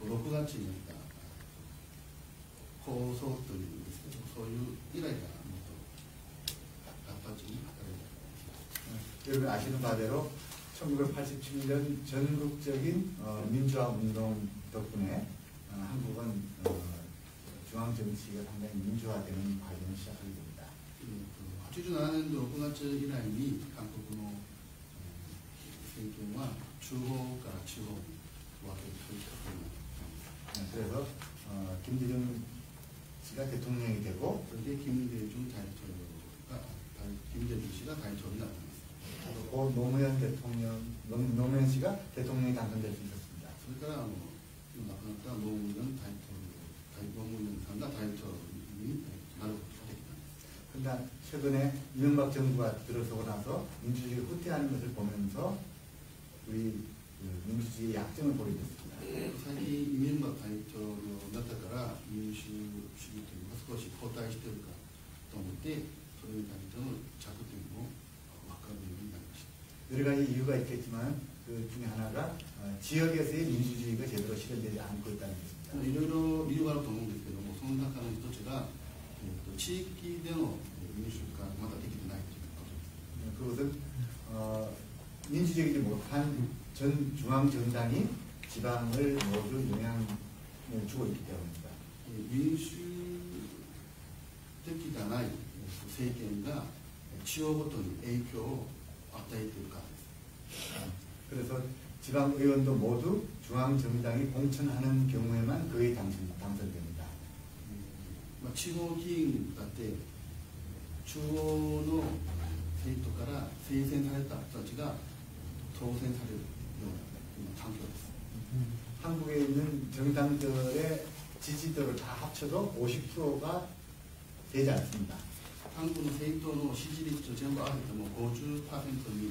6月になった構想というんですけど、そういう依頼がもっと活発に働いた。 여러분 아시는 바대로 1987년 전국적인 민주화 운동 덕분에 한국은 중앙 정치가 상당히 민주화되는 과정을 시작하게 됩니다. 87年6月以来に韓国の政権は中央から地方に分けるということになった。 그래서 김대중 씨가 대통령이 되고, 김대중 씨가 다이토를 나타났습니다. 고 노무현 대통령, 노무현 씨가 대통령이 당선될 수 있었습니다. それから亡くなったノムヨンさんが大統領になることができたんです。 그러나 최근에 이명박 정부가 들어서고 나서 민주주의가 후퇴하는 것을 보면서 우리 민주주의의 약점을 보게 됐습니다. 最近イメンバ大統領だったから民主主義というのが少し後退しているかと思って、それに対しての着点も分かるようになりました。 여러 가지 이유가 있겠지만 그 중에 하나가 지역에서의 민주주의가 제대로 실현되지 않고 있다는 것입니다. いろいろ理由があると思うんですけども、その中の一つが、地域での民主化がまだできてないということです。 그것은 민주적이지 못한 전 중앙 정당이 지방을 모두 영향을 주고 있기 때문입니다. 民主的じゃない政権が地方ごとに影響を与えているからです。 그래서 지방 의원도 모두 중앙 정당이 공천하는 경우에만 거의 당선됩니다. 地方議員だって中央の政党から推薦された人たちが当選されるような環境です。 한국에 있는 정당들의 지지도를 다 합쳐도 50%가 되지 않습니다. 한국の政党の支持率を全部合わせても 50%に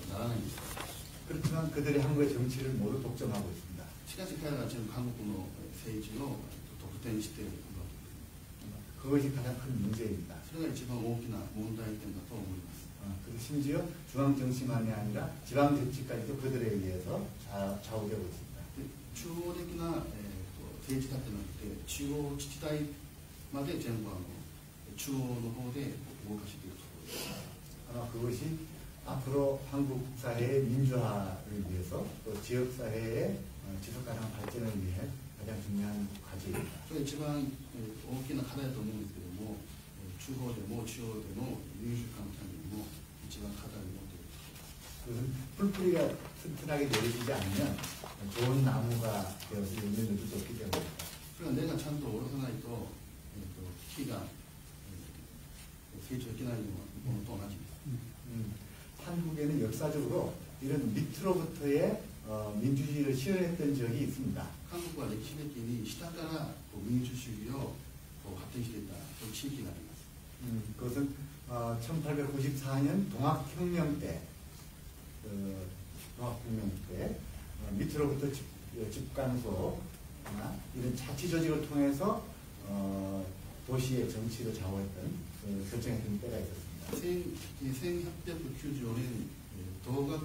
ならないんです。 그렇지만 그들이 한국의 정치를 모두 독점하고 있습니다. しかし彼らは全部韓国の政治を独占している。 그것이 가장 큰 문제입니다. それが一番大きな問題点だと思います。 그리고 심지어 중앙 정치만이 아니라 지방 정치까지도 그들에 의해서 좌우되고 있습니다. 中央的な、政治だけでなくて中央自治体まで全部中央の方で動かしているところです。 아마 그것이 앞으로 한국 사회의 민주화를 위해서 또 지역 사회의 지속 가능한 발전을 위해 가장 중요한 과제입니다. それが一番、大きな課題だと思うんですけども、中央でも地方でも民主化のためにも一番課題を持っている。 그것은 풀뿌리가 튼튼하게 내려지지 않으면 좋은 나무가 되어서 열매를 맺을 수 없기 때문입니다. それは根がちゃんと下ろさないと、木が、成長できないものと同じです。 한국에는 역사적으로 이런 밑으로부터의 민주주의를 실현했던 적이 있습니다. 한국은 歴史的に下から民主主義を発展していた地域があります。 그것은 1894년 동학혁명 때, 밑으로부터 집간소나 이런 자치 조직을 통해서 도시의 정치를 좌우했던 결정했던 때가 있었습니다. 1894年、同学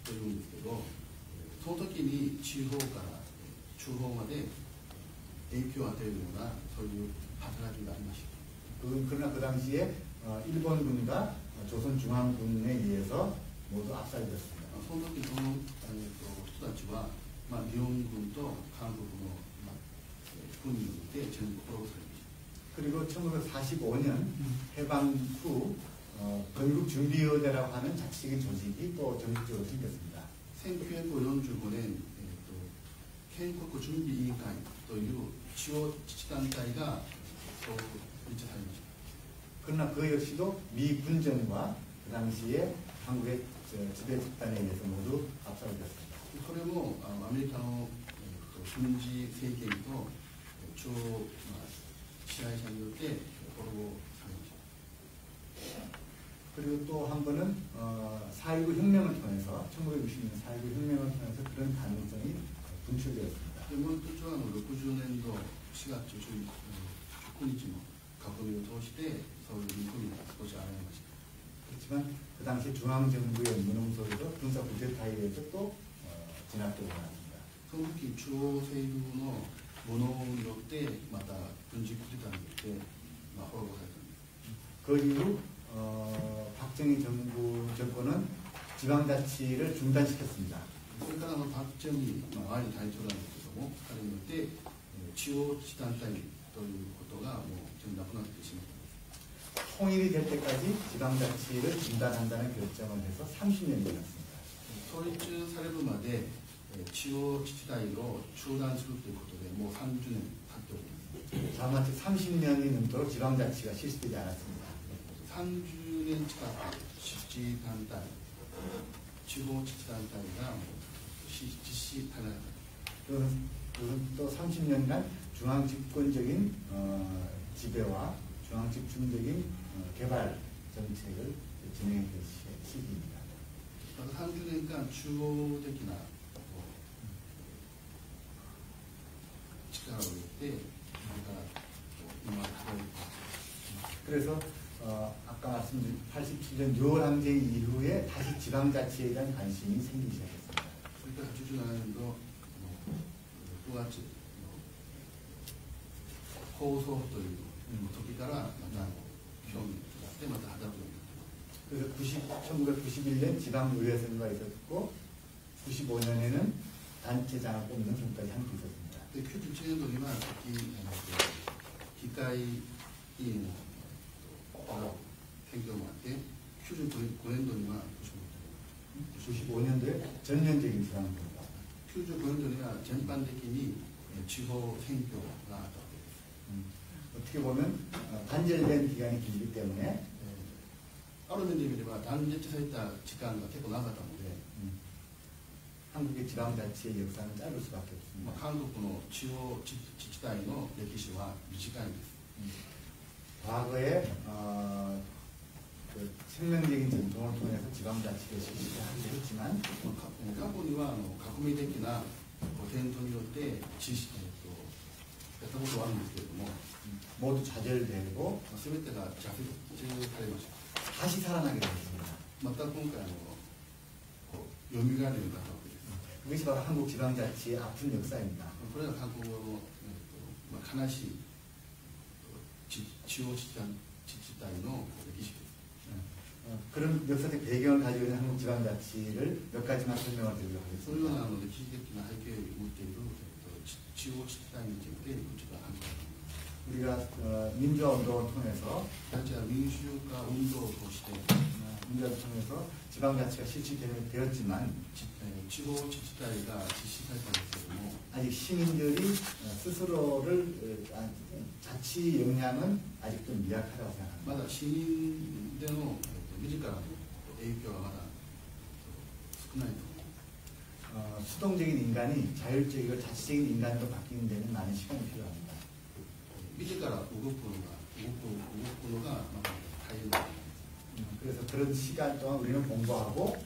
というんですけど、その時に地方から中央まで影響を与えるようなそういう働きがありました。 그러나 그 당시에 일본군과 조선중앙군에 의해서 모두 압살됐습니다. その時の、人たちは、日本軍と韓国の、軍によって全部殺されました。 그리고 1945년 해방 후 건국준비위원회라고 하는 자치적인 조직이 또 전국적으로 생겼습니다. 1945年、建国準備委員会という地方自治団体が立ち上がりました。 그러나 그 역시도 미 군정과 그 당시에 한국의 지배 집단에 의해서 모두 압살됐습니다. それもアメリカの、軍事政権と中央、支配者によって滅ぼされました。 그리고 또 한 번은 4.19 혁명을 통해서 1960년 4.19 혁명을 통해서 그런 가능성이 분출되었습니다. もう一つは60年度4月19日の革命を通してそういう見込みが少し現れました。 그렇지만 그 당시 중앙정부의 무능 속에서 군사 쿠데타에 의해서 또 진압되고 말았습니다. その時中央政府のものによってまた軍事クーデターによって滅ぼされたんです。 그 이후 박정희 정권은 지방자치를 중단시켰습니다. それからパク・チェンに前に大統領なんですけども、彼によって地方自治団体ということがもう全部なくなってしまったんです。 통일이 될 때까지 지방자치를 중단한다는 결정을 해서 30년이 지났습니다. 統一されるまで地方自治体を中断するということでもう30年経っております。 자마치 30년이 넘도록 지방자치가 실시되지 않았습니다. 30年近く自治団体、地方自治団体が実施されなかった。 또 30년간 중앙 집권적인 지배와 중앙 집중적인 개발 정책을 진행했던 시기입니다. 30年間中央的な力を入れて、今働いて 그래서 아까 말씀드린 87년 6월 항쟁 이후에 다시 지방자치에 대한 관심이 생기기 시작했습니다. それから87年の9月構想という時からまた興味があってまた働くようになってます。 그래서 1991년 지방의회 선거가 있었고 95년에는 단체장을 뽑는 선거까지 함께 있었습니다. 97年度には議会議員の選挙もあって95年度には 95년도에 전면적인 지방선거 95年度には全般的に地方選挙があったわけです。 어떻게 보면 단절된 기간이 길기 때문에 ある面で見れば断絶された時間が結構長かったので、 한국의 지방자치의 역사는 짧을 수밖에 없습니다. 韓国の地方自治体の歴史は短いんです。 과거에 그 생명적인 전통을 통해서 지방자치를 실시하기도 했지만 過去には革命的な伝統によって知識やったことはあるんですけれども、 모두 좌절되고 全てが挫折されました。 다시 살아나게 되었습니다. また今回蘇るようになったわけです。 그것이 바로 한국 지방자치의 아픈 역사입니다. これが韓国の悲しい地方自治体の歴史です。 그런 역사적 배경을 가지고 있는 한국 지방자치를 몇 가지만 설명을 드리도록 そういうよう 하겠습니다. な歴史的な背景を持っている地方自治体についてこちら話します。 우리가 민주화 운동을 통해서 私は民主化運動を通して 민주화를 통해서 지방자치가 실시되었지만 地方自治体が実施されたんですけれども 아직 시민들이 스스로를 자치 역량은 아직도 미약하다고 생각합니다. まだ市民での自らの影響はまだ少ないと思う。 수동적인 인간이 자율적이고 자치적인 인간으로 바뀌는 데는 많은 시간이 필요합니다. 自ら動くのがまだ大変だと思います。 그래서 그런 시간 동안 우리는 공부하고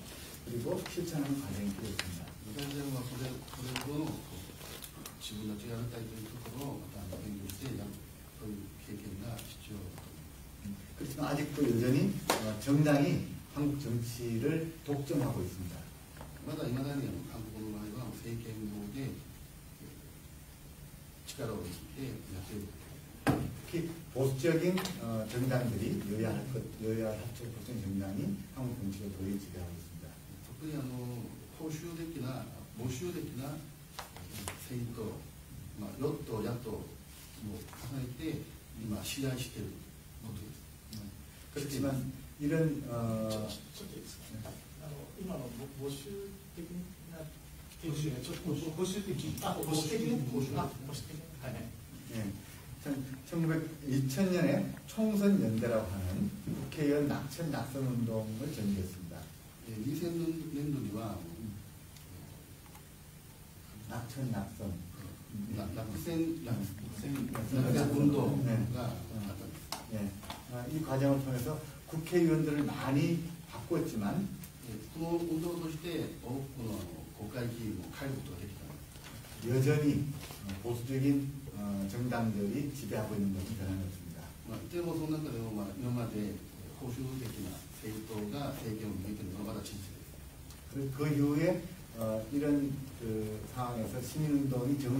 그리고 실천하는 과정이 필요했습니다. 私はこれほど自分たちがやりたいというところをまた勉強してやるという経験が必要だと思います。 그렇지만 아직도 여전히 정당이 한국 정치를 독점하고 있습니다. まだいまだに韓国の場合は政権上で力を握ってやっている。 특히 보수적인 정당들이 여야 합쳐 보수적인 정당이 한국 정치를 거의 지배하고 있습니다. 特に保守的な政党、与党野党も重ねて今支配していることです。 그렇지만 이런 今の保守的な保守的はい 2000년에 총선연대라고 하는 국회의원 낙천 운동을 전개했습니다. 2000年度には 낙천 落選運動があったんです。 이 과정을 통해서 국회의원들을 많이 바꿨지만 この運動として多くの国会議員を変えることができたんです。 여전히 보수적인 정당들이 지배하고 있는 것은 변함이 없습니다. でもその中でも今まで保守的な政党が政権を握っているのがまだ事実です。 그 이후에 이런 그 상황에서 시민운동이 정